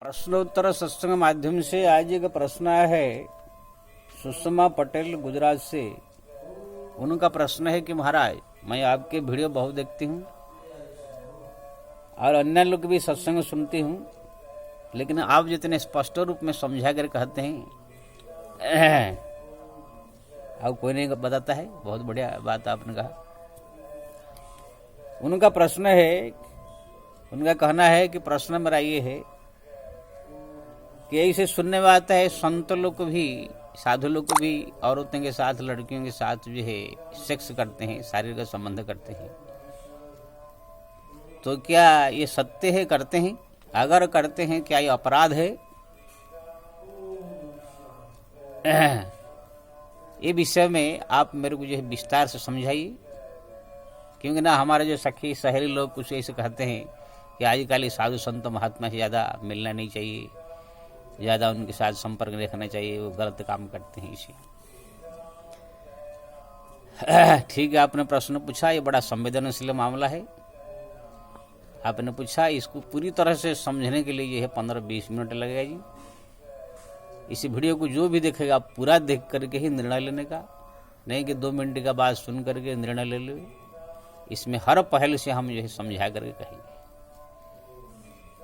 प्रश्नोत्तर सत्संग माध्यम से आज एक प्रश्न आया है सुषमा पटेल गुजरात से। उनका प्रश्न है कि महाराज, मैं आपके वीडियो बहुत देखती हूँ और अन्य लोग भी सत्संग सुनती हूँ, लेकिन आप जितने स्पष्ट रूप में समझा कर कहते हैं अब कोई नहीं बताता है। बहुत बढ़िया बात आपने कहा। उनका प्रश्न है, उनका कहना है कि प्रश्न मेरा ये है कि ऐसे सुनने में आता है संत लोग को भी, साधु लोग को भी औरतों के साथ, लड़कियों के साथ जो है सेक्स करते हैं, शारीरिक संबंध करते हैं। तो क्या ये सत्य है? करते हैं? अगर करते हैं क्या ये अपराध है? ये विषय में आप मेरे को जो है विस्तार से समझाइए, क्योंकि ना हमारे जो सखी सहेली लोग कुछ ऐसे कहते हैं कि आजकल साधु संत महात्मा से ज़्यादा मिलना नहीं चाहिए, ज़्यादा उनके साथ संपर्क रखना चाहिए, वो गलत काम करते हैं। इसे ठीक है, आपने प्रश्न पूछा, ये बड़ा संवेदनशील मामला है। आपने पूछा, इसको पूरी तरह से समझने के लिए ये है 15-20 मिनट लगेगा जी। इस वीडियो को जो भी देखेगा पूरा देख करके ही निर्णय लेने का, नहीं कि 2 मिनट का बाद सुन करके निर्णय ले लो। इसमें हर पहलू से हम जो है समझा करके कहेंगे।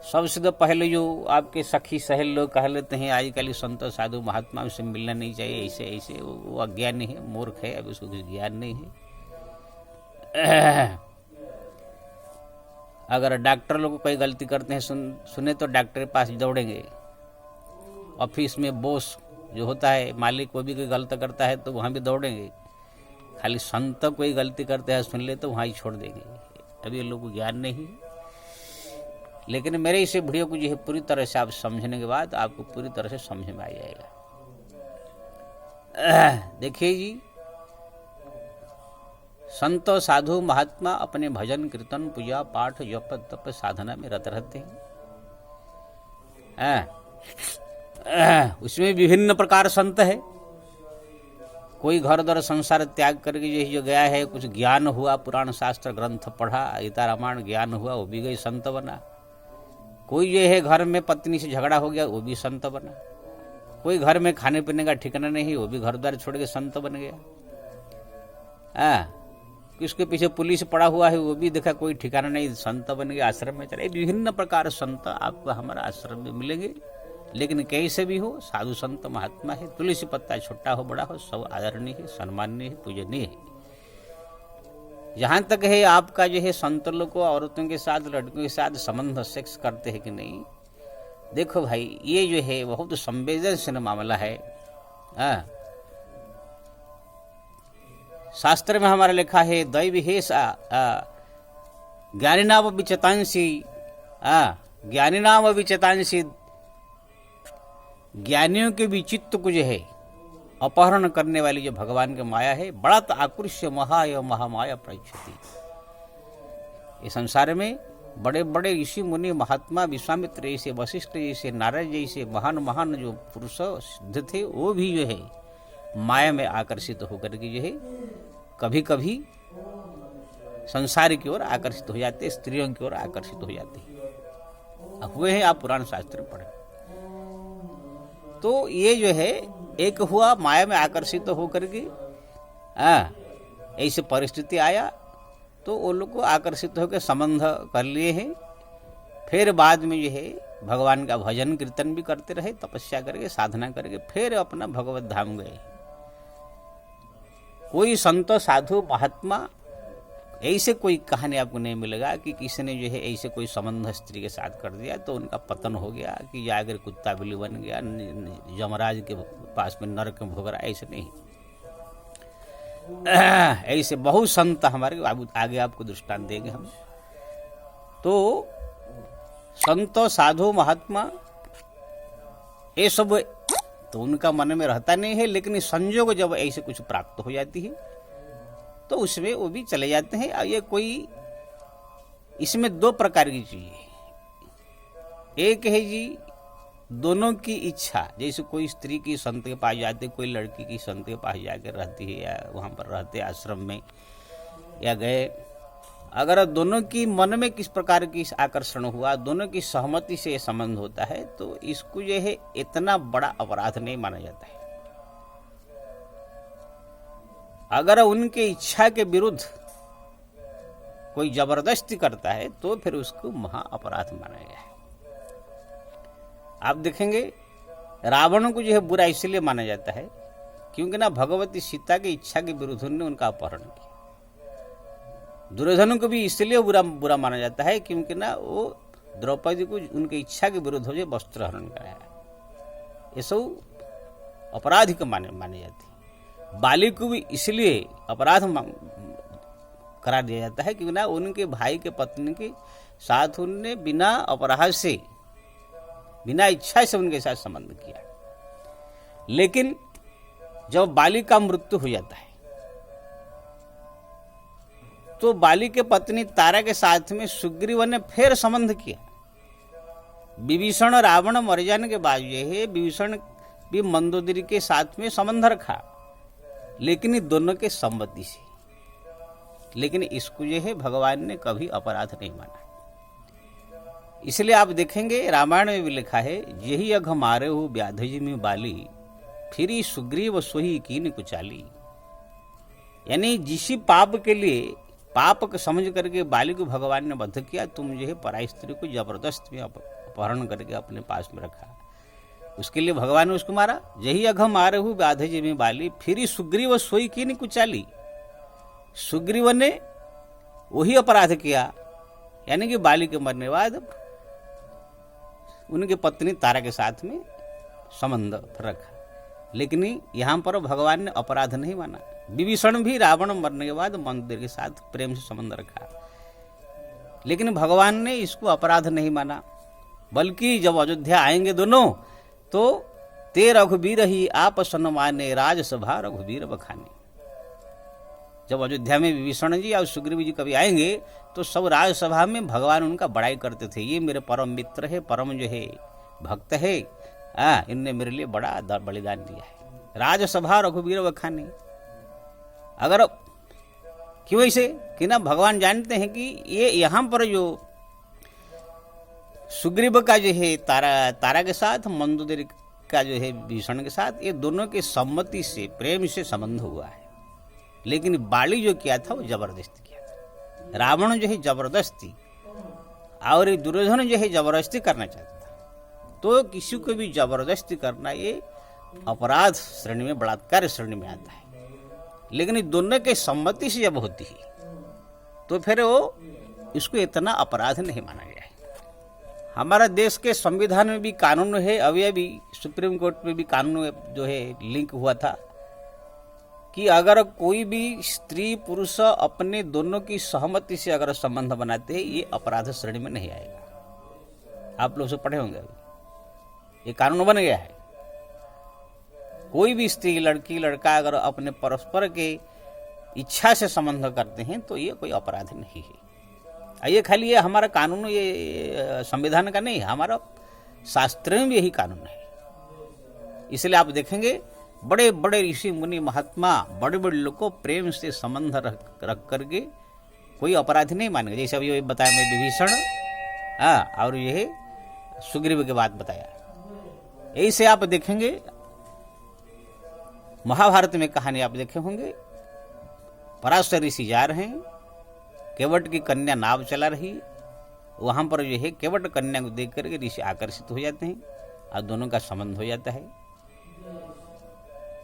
सबसे तो पहले जो आपके सखी सहेल लोग कह लेते हैं आजकल संत साधु महात्मा से मिलना नहीं चाहिए, ऐसे ऐसे, वो अज्ञानी है, मूर्ख है, अभी उसको कुछ ज्ञान नहीं है। अगर डॉक्टर लोग कोई गलती करते हैं सुने तो डॉक्टर के पास दौड़ेंगे। ऑफिस में बॉस जो होता है, मालिक, वो भी कोई गलती करता है तो वहाँ भी दौड़ेंगे। खाली संत कोई गलती करते हैं सुन ले तो वहाँ ही छोड़ देंगे। अभी लोग को ज्ञान नहीं है। लेकिन मेरे इस वीडियो को जो है पूरी तरह से आप समझने के बाद आपको पूरी तरह से समझ में आ जाएगा। देखिए जी, संत साधु महात्मा अपने भजन कीर्तन पूजा पाठ जप तप साधना में रत रहते हैं। उसमें विभिन्न प्रकार संत है। कोई घर द्वार संसार त्याग करके जो गया है, कुछ ज्ञान हुआ, पुराण शास्त्र ग्रंथ पढ़ा, गीता रामायण ज्ञान हुआ, वो भी गई संत बना। कोई जो है घर में पत्नी से झगड़ा हो गया, वो भी संत बना। कोई घर में खाने पीने का ठिकाना नहीं, वो भी घर द्वार छोड़ के संत बन गया। किसके पीछे पुलिस पड़ा हुआ है, वो भी देखा कोई ठिकाना नहीं, संत बन गया, आश्रम में चले। विभिन्न प्रकार संत आपको हमारा आश्रम में मिलेंगे। लेकिन कैसे भी हो, साधु संत महात्मा है, तुलसी पत्ता छोटा हो बड़ा हो, सब आदरणीय है, सम्माननीय है, पूजनीय है। जहाँ तक है आपका जो है संत लोग को औरतों के साथ, लड़कियों के साथ संबंध, सेक्स करते हैं कि नहीं, देखो भाई, ये जो है बहुत संवेदनशील मामला है। शास्त्र में हमारा लिखा है, दैव हे ज्ञानिनाम विचतांसी, ज्ञानिनाम विचतांसी, ज्ञानियों के भी चित्त को जो है अपहरण करने वाली जो भगवान की माया है, बड़ा आकृष्य महाय महामाया प्रक्षति। इस संसार में बड़े बड़े ऋषि मुनि महात्मा, विश्वामित्र जैसे, वशिष्ठ जैसे, नारद जैसे महान महान जो पुरुष सिद्ध थे, वो भी जो है माया में आकर्षित होकर के जो है कभी कभी संसार की ओर आकर्षित हो जाते, स्त्रियों की ओर आकर्षित हो जाते हैं। हुए हैं, आप पुराण शास्त्र में पढ़े। तो ये जो है एक हुआ माया में आकर्षित होकर के, ऐसे परिस्थिति आया तो वो लोग को आकर्षित होकर संबंध कर लिए हैं। फिर बाद में जो है भगवान का भजन कीर्तन भी करते रहे, तपस्या करके, साधना करके, फिर अपना भगवत धाम गए। कोई संत साधु महात्मा ऐसे कोई कहानी आपको नहीं मिलेगा कि किसी ने जो है ऐसे कोई संबंध स्त्री के साथ कर दिया तो उनका पतन हो गया, कि जाकर कुत्ता बिल्ली बन गया, यमराज के पास में नरक में भोग रहा। ऐसे नहीं। ऐसे बहुत संत हमारे आगे आपको दृष्टांत देंगे हम। तो संत साधु महात्मा ये सब तो उनका मन में रहता नहीं है, लेकिन संजोग जब ऐसे कुछ प्राप्त हो जाती है तो उसमें वो भी चले जाते हैं। ये कोई, इसमें 2 प्रकार की चीज है। एक है जी दोनों की इच्छा, जैसे कोई स्त्री की संत के पास जाती, कोई लड़की की संत के पास जाकर रहती है, या वहाँ पर रहते आश्रम में, या गए अगर दोनों की मन में किस प्रकार की आकर्षण हुआ, दोनों की सहमति से संबंध होता है, तो इसको जो है इतना बड़ा अपराध नहीं माना जाता है। अगर उनके इच्छा के विरुद्ध कोई जबरदस्ती करता है तो फिर उसको महा अपराध माना गया है। आप देखेंगे रावण को जो है बुरा इसलिए माना जाता है क्योंकि ना भगवती सीता की इच्छा के विरुद्ध उन्होंने उनका अपहरण किया। दुर्योधन को भी इसलिए बुरा माना जाता है क्योंकि ना वो द्रौपदी को उनकी इच्छा के विरुद्ध हो जाए वस्त्र हरण कराया। ये सब अपराध के माने जाते हैं। बाली को भी इसलिए अपराध करार दिया जाता है क्योंकि ना उनके भाई के पत्नी के साथ उनने बिना अपराध से, बिना इच्छा से उनके साथ संबंध किया। लेकिन जब बाली का मृत्यु हो जाता है तो बाली के पत्नी तारा के साथ में सुग्रीव ने फिर संबंध किया। विभीषण रावण मर जाने के बाद जो है विभीषण भी मंदोदरी के साथ में संबंध रखा, लेकिन दोनों के सम्मति से। लेकिन इसको जो है भगवान ने कभी अपराध नहीं माना। इसलिए आप देखेंगे रामायण में भी लिखा है, यही अघ मारे हो व्याधि में बाली, फिरी सुग्रीव सोही कीन कुचाली। यानी जिसी पाप के लिए, पाप को समझ करके बाली को भगवान ने वध किया, तुम जो है पराई स्त्री को जबरदस्त में अपहरण करके अपने पास में रखा, उसके लिए भगवान ने उसको मारा। यही अघ मारे हो व्याधि में बाली, फिरी सुग्रीव सोही कीन कुचाली। सुग्रीव ने वही अपराध किया, यानी कि बाली के मरने बाद उनकी पत्नी तारा के साथ में संबंध रखा। लेकिन यहां पर भगवान ने अपराध नहीं माना। विभीषण भी रावण मरने के बाद मंदोदरी के साथ प्रेम से संबंध रखा, लेकिन भगवान ने इसको अपराध नहीं माना। बल्कि जब अयोध्या आएंगे दोनों तो ते रघुबीर ही आप सन्माने, राजसभा रघुबीर बखाने। जब अयोध्या में विभीषण जी और सुग्रीव जी कभी आएंगे तो सब राजसभा में भगवान उनका बड़ाई करते थे, ये मेरे परम मित्र है, परम जो है भक्त है, इनने मेरे लिए बड़ा बलिदान दिया है। राजसभा रघुबीर बखाने। अगर क्यों ऐसे कि ना भगवान जानते हैं कि ये यहाँ पर जो सुग्रीव का जो है तारा के साथ, मंदोदरी का जो है विभीषण के साथ, ये दोनों के सम्मति से, प्रेम से संबंध हुआ है। लेकिन बाली जो किया था वो जबरदस्ती किया था। रावण जो है जबरदस्ती और दुर्योधन जो है जबरदस्ती करना चाहता था। तो किसी को भी जबरदस्ती करना ये अपराध श्रेणी में, बलात्कार श्रेणी में आता है। लेकिन दोनों के सम्मति से जब होती है तो फिर वो इसको इतना अपराध नहीं माना गया है। हमारा देश के संविधान में भी कानून है, अभी सुप्रीम कोर्ट में भी कानून जो है लिंक हुआ था कि अगर कोई भी स्त्री पुरुष अपने दोनों की सहमति से अगर संबंध बनाते हैं, ये अपराध श्रेणी में नहीं आएगा। आप लोग से पढ़े होंगे, ये कानून बन गया है। कोई भी स्त्री, लड़की, लड़का अगर अपने परस्पर के इच्छा से संबंध करते हैं तो ये कोई अपराध नहीं है। ये खाली ये हमारा कानून, ये संविधान का नहीं है, हमारा शास्त्र में भी यही कानून है। इसलिए आप देखेंगे बड़े बड़े ऋषि मुनि महात्मा, बड़े बड़े लोग को प्रेम से संबंध रख करके कोई अपराध नहीं मानेंगे। जैसे अभी बताया मैं विभीषण और यह सुग्रीव की बात बताया। ऐसे आप देखेंगे महाभारत में कहानी आप देखे होंगे, पराशर ऋषि जा रहे हैं, केवट की कन्या नाव चला रही, वहां पर जो है केवट कन्या को देख करके ऋषि आकर्षित हो जाते हैं और दोनों का संबंध हो जाता है।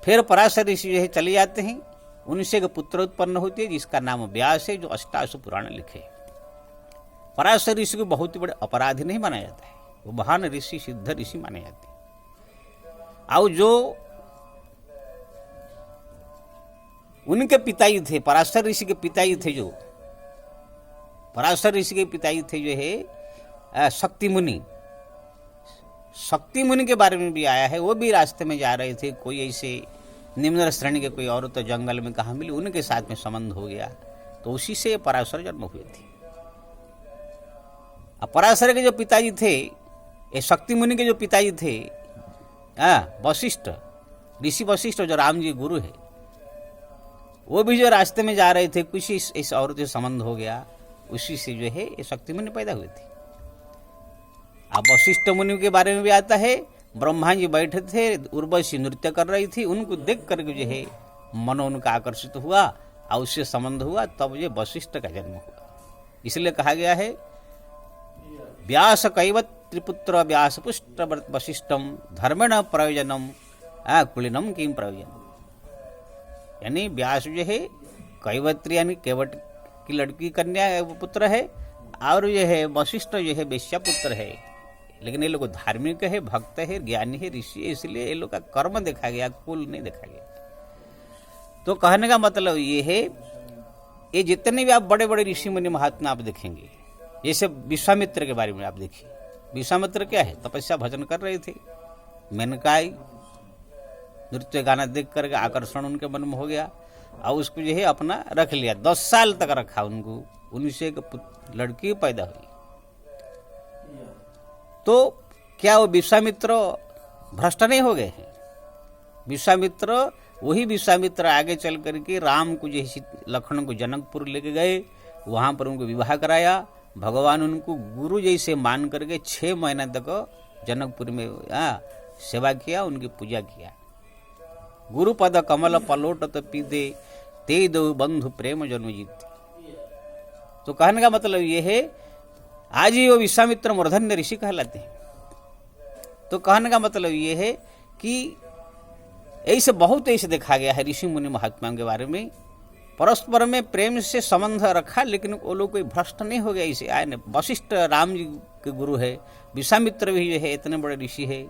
फिर पराशर ऋषि जो है चले जाते हैं, उनसे एक पुत्र उत्पन्न होती है जिसका नाम व्यास है, जो अष्टादश पुराण लिखे। पराशर ऋषि को बहुत बड़े अपराधी नहीं माना जाता है, वो महान ऋषि, सिद्ध ऋषि माने जाते हैं। और जो उनके पिताजी थे, पराशर ऋषि के पिताजी थे, जो पराशर ऋषि के पिताजी थे जो है शक्ति मुनि। शक्ति मुनि के बारे में भी आया है, वो भी रास्ते में जा रहे थे, कोई ऐसे निम्न श्रेणी के कोई औरत तो जंगल में कहाँ मिली, उनके साथ में संबंध हो गया, तो उसी से पराशर जन्म हुए थे। अब पराशर के जो पिताजी थे, ये शक्ति मुनि के जो पिताजी थे वशिष्ठ, ऋषि वशिष्ठ जो राम जी गुरु है, वो भी जो रास्ते में जा रहे थे, कुछ इस औरत से संबंध हो गया, उसी से जो है ये शक्ति मुनि पैदा हुए थे। अब वशिष्ठ मुनि के बारे में भी आता है, ब्रह्मा जी बैठे थे, उर्वशी नृत्य कर रही थी, उनको देख करके जो है मनो उनका आकर्षित हुआ और उससे संबंध हुआ, तब ये वशिष्ठ का जन्म हुआ। इसलिए कहा गया है व्यास कैवत त्रिपुत्र व्यास पुष्ट वशिष्ठम धर्मेण प्रयोजनम कुलीनम किम प्रयोजन। यानी व्यास जो है कैवत्री यानी केवट की लड़की कन्या पुत्र है, और जो है वशिष्ठ जो है वेश्या पुत्र है। लेकिन ये लोग धार्मिक है, भक्त है, ज्ञानी है, ऋषि है, इसलिए ये लोग का कर्म देखा गया, कुल नहीं देखा गया। तो कहने का मतलब ये है, ये जितने भी आप बड़े बड़े ऋषि मुनि महात्मा आप देखेंगे, जैसे विश्वामित्र के बारे में आप देखिए। विश्वामित्र क्या है, तपस्या भजन कर रहे थे, मेनकाई नृत्य गाना देख करके आकर्षण उनके मन में हो गया और उसको जो है अपना रख लिया, 10 साल तक रखा उनको, उनसे एक लड़की पैदा हुई। तो क्या वो विश्वामित्र भ्रष्ट नहीं हो गए हैं? विश्वामित्र वही विश्वामित्र आगे चल करके राम को जो लखनऊ को जनकपुर लेके गए, वहां पर उनको विवाह कराया। भगवान उनको गुरु जैसे मान करके 6 महीना तक जनकपुर में सेवा किया, उनकी पूजा किया। गुरु पद कमल पलोटत पीदे ते दो बंधु प्रेम जन्म जीते। तो कहने का मतलब ये है, आज ही वो विश्वामित्र मूर्धन्य ऋषि कहलाते हैं। तो कहने का मतलब ये है कि ऐसे बहुत ऐसे देखा गया है ऋषि मुनि महात्माओं के बारे में, परस्पर में प्रेम से संबंध रखा, लेकिन वो लोग कोई भ्रष्ट नहीं हो गया। इसे आए न, वशिष्ठ राम जी के गुरु है, विश्वामित्र भी जो है इतने बड़े ऋषि है,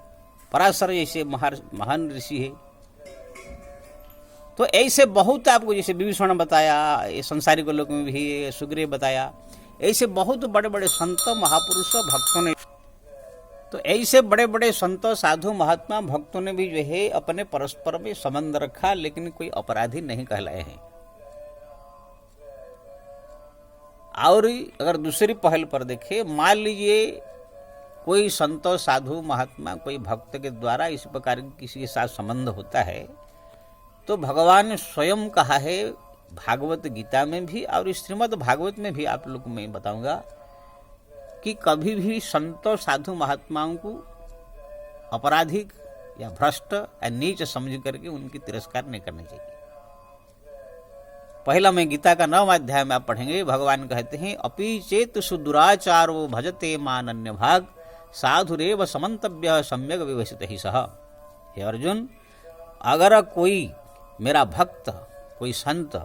पराशर जैसे महान ऋषि है। तो ऐसे बहुत आपको, जैसे विभीषण बताया, संसारिक लोक में भी सुग्रीव बताया, ऐसे बहुत बड़े बड़े संत महापुरुष भक्तों ने, तो ऐसे बड़े बड़े संतों साधु महात्मा भक्तों ने भी जो है अपने परस्पर में संबंध रखा, लेकिन कोई अपराधी नहीं कहलाए हैं। और अगर दूसरी पहल पर देखे, मान लीजिए कोई संत साधु महात्मा कोई भक्त के द्वारा इस प्रकार किसी के साथ संबंध होता है, तो भगवान ने स्वयं कहा है भागवत गीता में भी और श्रीमद् भागवत में भी, आप लोग को मैं बताऊंगा कि कभी भी संत साधु महात्माओं को अपराधिक या भ्रष्ट या नीच समझ करके उनकी तिरस्कार नहीं करना चाहिए। पहला मैं गीता का 9वां अध्याय में आप पढ़ेंगे, भगवान कहते हैं अपि चेत सुदुराचारो भजते मानन्य भाग साधुरेव समन्तव्य सम्यक विवसित ही सह। हे अर्जुन, अगर कोई मेरा भक्त, कोई संत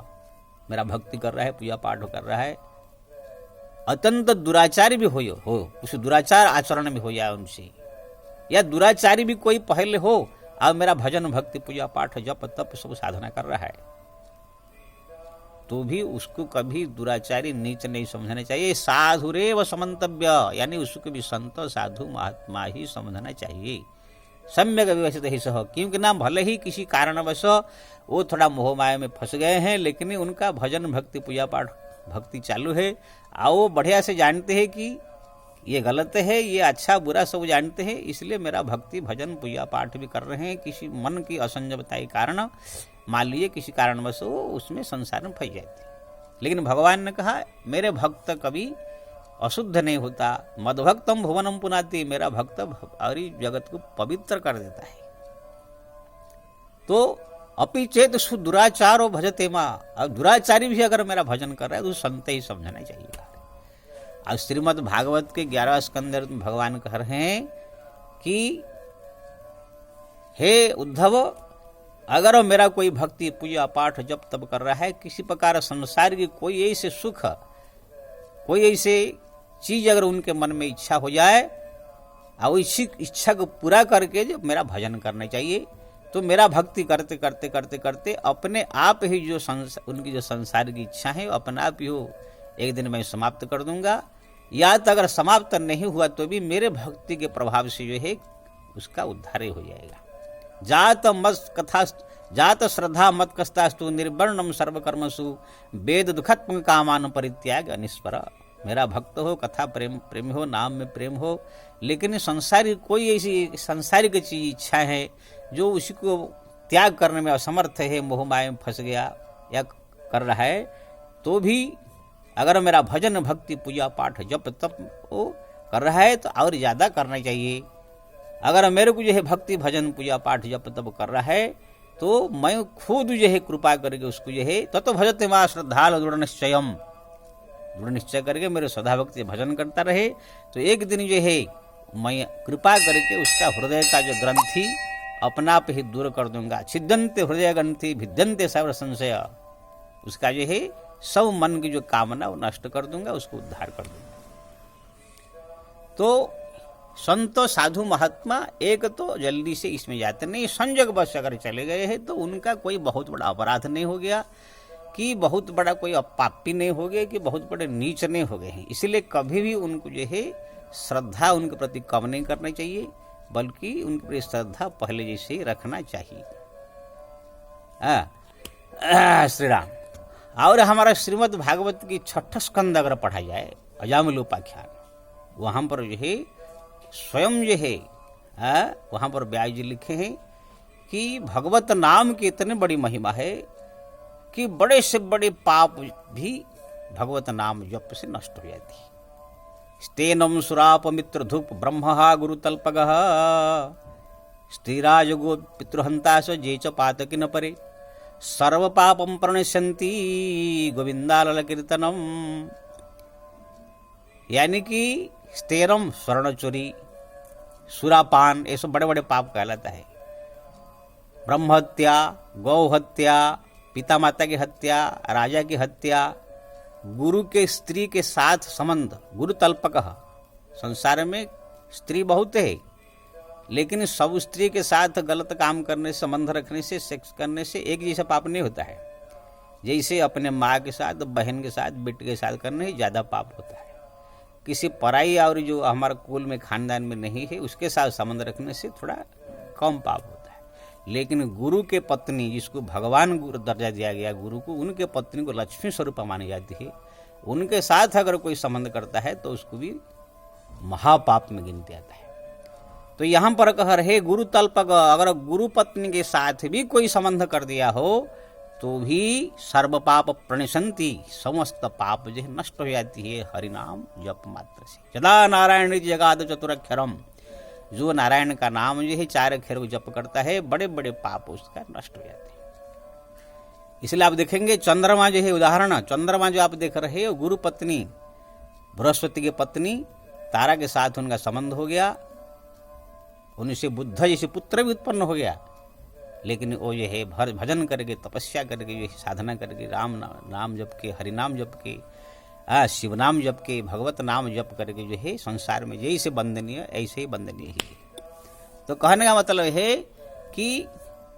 मेरा भक्ति कर रहा है, पूजा पाठ कर रहा है, अत्यंत दुराचारी भी हो उस दुराचार आचरण में हो जाए उनसे, या दुराचारी भी कोई पहले हो और मेरा भजन भक्ति पूजा पाठ जप तप सब साधना कर रहा है, तो भी उसको कभी दुराचारी नीच नहीं समझना चाहिए। साधुरेव समन्तव्य, यानी उसको भी संत साधु महात्मा ही समझना चाहिए। सम्यक विवसित ही सह, क्योंकि ना भले ही किसी कारणवश वो थोड़ा मोह माया में फंस गए हैं, लेकिन उनका भजन भक्ति पूजा पाठ भक्ति चालू है, और वो बढ़िया से जानते हैं कि ये गलत है, ये अच्छा बुरा सब जानते हैं, इसलिए मेरा भक्ति भजन पूजा पाठ भी कर रहे हैं। किसी मन की असंजमता के कारण, मान लीजिए किसी कारणवश वो उसमें संसार में फंस जाते हैं, लेकिन भगवान ने कहा मेरे भक्त कभी अशुद्ध नहीं होता। मदभक्तम भुवनम पुनाति, मेरा भक्त और जगत को पवित्र कर देता है। तो अपि चेत दुराचारो भजते माँ, अब दुराचारी भी अगर मेरा भजन कर रहा है तो संत ही समझना चाहिए। और श्रीमद् भागवत के 11वें स्कंद में भगवान कह रहे हैं कि हे उद्धव, अगर मेरा कोई भक्ति पूजा पाठ जप तप कर रहा है, किसी प्रकार संसार की कोई ऐसे सुख, कोई ऐसे चीज अगर उनके मन में इच्छा हो जाए, और इसी इच्छा को पूरा करके जो मेरा भजन करना चाहिए, तो मेरा भक्ति करते करते करते करते अपने आप ही जो उनकी जो संसार की इच्छा है अपने आप ही हो एक दिन मैं समाप्त कर दूंगा, या तो अगर समाप्त नहीं हुआ तो भी मेरे भक्ति के प्रभाव से जो है उसका उद्धार हो जाएगा। जात श्रद्धा मत कस्तास्तु निर्वर्णम सर्वकर्मसु वेद दुखत्म कामान परित्याग अनिस्पर। मेरा भक्त हो, कथा प्रेम हो, नाम में प्रेम हो, लेकिन संसारिक कोई ऐसी संसारिक चीज इच्छा है जो उसी को त्याग करने में असमर्थ है, मोह माया में फंस गया या कर रहा है, तो भी अगर मेरा भजन भक्ति पूजा पाठ जप तप वो कर रहा है तो और ज़्यादा करना चाहिए। अगर मेरे को जो है भक्ति भजन पूजा पाठ जप तप कर रहा है तो मैं खुद जो है कृपा करके उसको जो है तो भजते मां श्रद्धाल दृढ़ निश्चयम, दृढ़ निश्चय करके मेरे श्रद्धा भक्ति भजन करता रहे तो एक दिन जो है मैं कृपा करके उसका हृदय का जो ग्रंथि अपना आप ही दूर कर दूंगा। छिद्यंते हृदय ग्रंथि भिद्यंते सर्व संशय, उसका जो है सब मन की जो कामना वो नष्ट कर दूंगा, उसको उद्धार कर दूंगा। तो संत साधु महात्मा एक तो जल्दी से इसमें जाते नहीं, संजोग बस अगर चले गए हैं तो उनका कोई बहुत बड़ा अपराध नहीं हो गया कि बहुत बड़ा कोई पापी नहीं हो गया कि बहुत बड़े नीच नहीं हो गए हैं। इसलिए कभी भी उनको जो है श्रद्धा उनके प्रति कम नहीं करना चाहिए, बल्कि उनके प्रति श्रद्धा पहले जैसे ही रखना चाहिए। श्री राम। और हमारा श्रीमद् भागवत की 6ठा स्कंद अगर पढ़ा जाए अजामिलोपाख्यान, वहाँ पर जो है स्वयं जो है वहाँ पर व्यास जी लिखे हैं कि भगवत नाम की इतनी बड़ी महिमा है कि बड़े से बड़े पाप भी भगवत नाम जप से नष्ट हो जाती है। स्तेनम सुराप मित्र धूप ब्रह्म गुरुतल्पग स्त्रीराजगो पितृहंता स जे च पातकी न परे सर्व पापम प्रणश्यंती गोविंदालल कीर्तनम। यानी कि स्तेरम स्वर्ण चोरी, सुरापान, ये सब बड़े बड़े पाप कहलाता है। ब्रह्म हत्या, गौ हत्या, पिता माता की हत्या, राजा की हत्या, गुरु के स्त्री के साथ संबंध, गुरु तल्पक। संसार में स्त्री बहुत है, लेकिन सब स्त्री के साथ गलत काम करने से, संबंध रखने से, सेक्स करने से एक जैसा पाप नहीं होता है। जैसे अपने माँ के साथ, बहन के साथ, बेटे के साथ करने से ज़्यादा पाप होता है। किसी पराई और जो हमारे कुल में खानदान में नहीं है उसके साथ संबंध रखने से थोड़ा कम पाप होता है। लेकिन गुरु के पत्नी, जिसको भगवान गुरु दर्जा दिया गया गुरु को, उनके पत्नी को लक्ष्मी स्वरूप मानी जाती है, उनके साथ अगर कोई संबंध करता है तो उसको भी महापाप में गिनते आता है। तो यहाँ पर कह रहे गुरु तल्पक, अगर गुरु पत्नी के साथ भी कोई संबंध कर दिया हो तो भी सर्व पाप प्रणशंति, समस्त पाप जो है नष्ट हो जाती है हरिनाम जप मात्र से। यदा नारायण जगाद चतुरक्षरम, जो नारायण का नाम जो है 4 अक्षर को जप करता है, बड़े बड़े पाप उसका नष्ट हो जाते हैं। इसलिए आप देखेंगे चंद्रमा जो है उदाहरण, चंद्रमा जो आप देख रहे हो, गुरु पत्नी बृहस्पति की पत्नी तारा के साथ उनका संबंध हो गया, उनसे बुद्ध जैसे पुत्र भी उत्पन्न हो गया। लेकिन वो जो है भजन करके, तपस्या करके, जो साधना करके, राम नाम जप के, हरिनाम जप के, शिव नाम जप के, भगवत नाम जप करके जो है संसार में जैसे वंदनीय ऐसे ही वंदनीय ही। तो कहने का मतलब है कि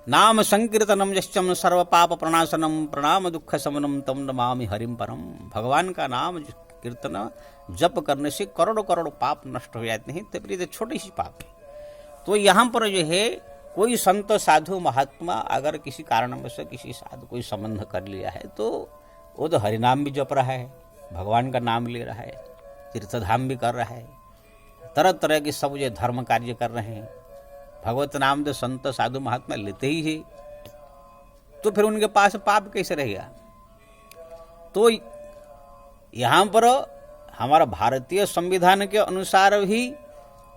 नाम संकीर्तनम यश्चम सर्व पाप प्रणाशनम प्रणाम दुख शमनम तम नमामि हरिम परम। भगवान का नाम कीर्तन जप करने से करोड़ों करोड़ों पाप नष्ट हो जाते हैं, तब छोटे ही पाप है। तो यहाँ पर जो है कोई संत साधु महात्मा अगर किसी कारणवश किसी साधु कोई संबंध कर लिया है तो वो तो हरिनाम भी जप रहा है, भगवान का नाम ले रहा है, तीर्थधाम भी कर रहा है, तरह तरह के सब जो धर्म कार्य कर रहे हैं। भगवत नाम तो संत साधु महात्मा लेते ही है, तो फिर उनके पास पाप कैसे रहेगा। तो यहाँ पर हमारा भारतीय संविधान के अनुसार भी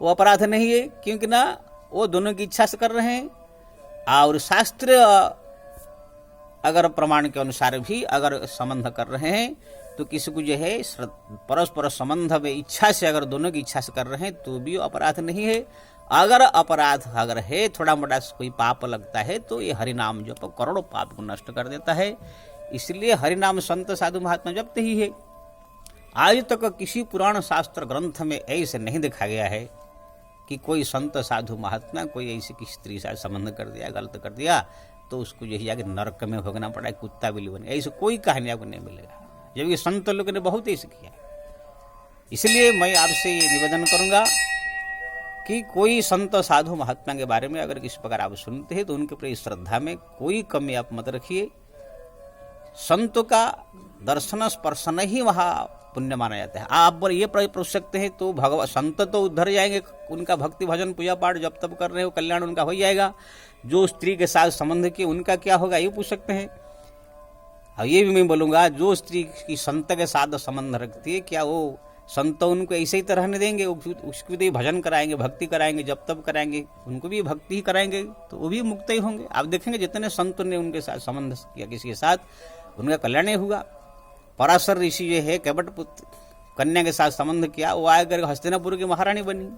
वो अपराध नहीं है, क्योंकि ना वो दोनों की इच्छा से कर रहे हैं, और शास्त्र अगर प्रमाण के अनुसार भी अगर संबंध कर रहे हैं तो किसी को जो है परस्पर संबंध में इच्छा से, अगर दोनों की इच्छा से कर रहे हैं तो भी अपराध नहीं है। अगर अपराध अगर है, थोड़ा मोटा कोई पाप लगता है, तो ये हरिनाम जप करोड़ों पाप को नष्ट कर देता है। इसलिए हरिनाम संत साधु महात्मा जपते ही है। आज तक किसी पुराण शास्त्र ग्रंथ में ऐसे नहीं देखा गया है कि कोई संत साधु महात्मा कोई ऐसी किसी स्त्री से संबंध कर दिया, गलत कर दिया, तो उसको यही जाके नरक में भोगना पड़ा, कुत्ता बिल्ली बने, ऐसे कोई कहानी आपको नहीं मिलेगा, जबकि संत लोगों ने बहुत ऐसे किया। इसलिए मैं आपसे ये निवेदन करूंगा कि कोई संत साधु महात्मा के बारे में अगर किसी प्रकार आप सुनते हैं तो उनके प्रति श्रद्धा में कोई कमी आप मत रखिए। संतों का दर्शन स्पर्शन ही वहाँ पुण्य माना जाता है। आप पर ये पूछ सकते हैं तो भगवान संत तो उधर जाएंगे, उनका भक्ति भजन पूजा पाठ जब तब कर रहे हो, कल्याण उनका हो जाएगा। जो स्त्री के साथ संबंध किए उनका क्या होगा, ये पूछ सकते हैं। और ये भी मैं बोलूँगा, जो स्त्री की संत के साथ संबंध रखती है, क्या वो संत उनको ऐसे ही तो रहने देंगे? उसको भी भजन कराएंगे, भक्ति कराएंगे, जब तब कराएंगे, उनको भी भक्ति ही कराएंगे, तो वो भी मुक्त ही होंगे। आप देखेंगे जितने संत ने उनके साथ संबंध किया किसी के साथ, उनका कल्याण ही हुआ। पराशर ऋषि जो है कैवट पुत्र कन्या के साथ संबंध किया, वो आकर हस्तिनापुर की महारानी बनी।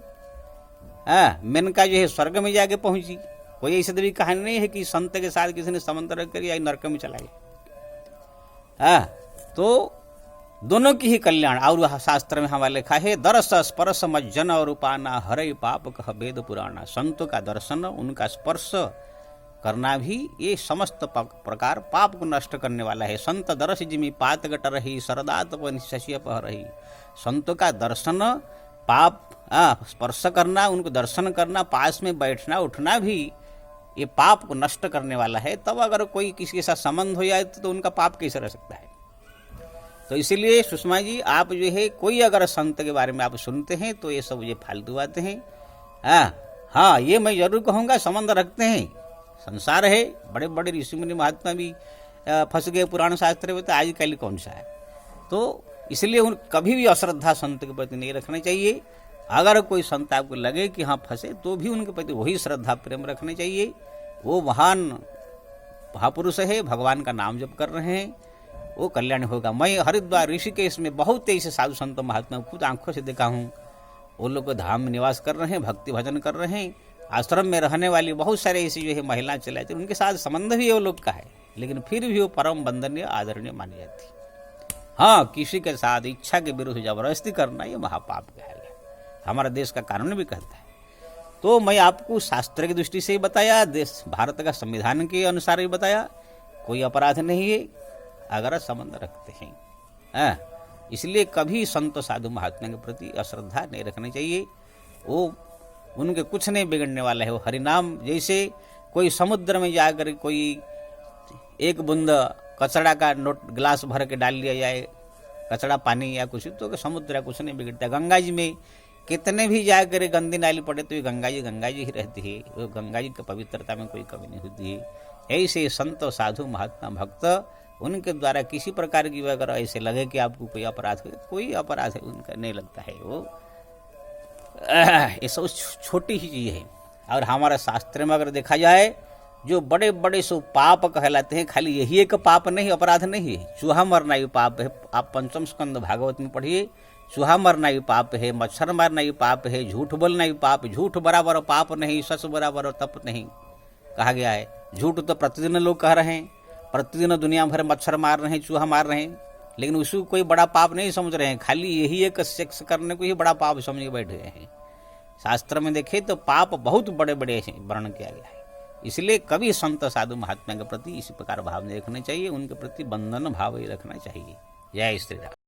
मेनका जो है स्वर्ग में जाके पहुंची। कोई ऐसी भी कहानी नहीं है कि संत के साथ किसी ने संबंध रख कर या नरक में चला गया। तो दोनों की ही कल्याण। और शास्त्र में हमारे लिखा है, दर्श स्पर्श मज्जन और उपाना हरय पाप कह वेद पुराना। संतों का दर्शन, उनका स्पर्श करना भी ये समस्त प्रकार पाप को नष्ट करने वाला है। संत दर्श जिमी पात गट रही सरदात शशि पह रही। संतों का दर्शन, पाप स्पर्श करना, उनको दर्शन करना, पास में बैठना उठना भी ये पाप को नष्ट करने वाला है। तब अगर कोई किसी के साथ संबंध हो जाए तो उनका पाप कैसे रह सकता है? तो इसीलिए सुषमा जी, आप जो है कोई अगर संत के बारे में आप सुनते हैं तो ये सब ये फालतू बातें हैं। हाँ, ये मैं जरूर कहूँगा, संबंध रखते हैं, संसार है, बड़े बड़े ऋषि मुनि महात्मा भी फंस गए पुराण शास्त्र में, तो आजकल कौन सा है? तो इसलिए कभी भी अश्रद्धा संत के प्रति नहीं रखना चाहिए। अगर कोई संत आपको लगे कि हाँ फंसे, तो भी उनके प्रति वही श्रद्धा प्रेम रखने चाहिए। वो महान महापुरुष है, भगवान का नाम जप कर रहे हैं, वो कल्याण होगा। मैं हरिद्वार ऋषिकेश में बहुत ऐसे साधु संत महात्मा खुद आंखों से देखा हूँ। वो लोग धाम में निवास कर रहे हैं, भक्ति भजन कर रहे हैं। आश्रम में रहने वाली बहुत सारे ऐसी जो है महिलाएं चले जाती, उनके साथ संबंध भी वो लोग का है, लेकिन फिर भी वो परम वंदनीय आदरणीय मानी जाती। हाँ, किसी के साथ इच्छा के विरुद्ध जबरदस्ती करना ये महापाप कहलाता है, हमारा देश का कानून भी कहता है। तो मैं आपको शास्त्र की दृष्टि से ही बताया, देश भारत का संविधान के अनुसार ही बताया, कोई अपराध नहीं है अगर संबंध रखते हैं। इसलिए कभी संत साधु महात्मा के प्रति अश्रद्धा नहीं रखनी चाहिए। वो उनके कुछ नहीं बिगड़ने वाला है। वो हरिनाम, जैसे कोई समुद्र में जाकर कोई एक बूंद कचड़ा का नोट गिलास भर के डाल लिया जाए, कचड़ा पानी या कुछ, तो समुद्र कुछ नहीं बिगड़ता। गंगा जी में कितने भी जाकर गंदी नाली पड़े तो गंगा जी ही रहती है। वो गंगा जी की पवित्रता में कोई कमी नहीं होती है। ऐसे संत साधु महात्मा भक्त, उनके द्वारा किसी प्रकार की अगर ऐसे लगे कि आपको कोई अपराध हो, कोई अपराध उनका नहीं लगता है। वो ये सब छोटी ही चीज़ है। और हमारा शास्त्र में अगर देखा जाए, जो बड़े बड़े सो पाप कहलाते हैं, खाली यही एक पाप नहीं, अपराध नहीं है। चूहा मरना भी पाप है। आप पंचम स्कंद भागवत में पढ़िए, चूहा मरना भी पाप है, मच्छर मारना भी पाप है, झूठ बोलना भी पाप। झूठ बराबर पाप नहीं, सच बराबर तप नहीं कहा गया है। झूठ तो प्रतिदिन लोग कह रहे हैं, प्रतिदिन दुनिया भर मच्छर मार रहे हैं, चूहा मार रहे हैं, लेकिन उसको कोई बड़ा पाप नहीं समझ रहे हैं। खाली यही एक सेक्स करने को ही बड़ा पाप समझ के बैठ गए हैं। शास्त्र में देखे तो पाप बहुत बड़े बड़े वर्णन किया गया है। इसलिए कभी संत साधु महात्मा के प्रति इसी प्रकार भाव नहीं रखना चाहिए, उनके प्रति बंधन भाव ही रखना चाहिए। जय श्री राम।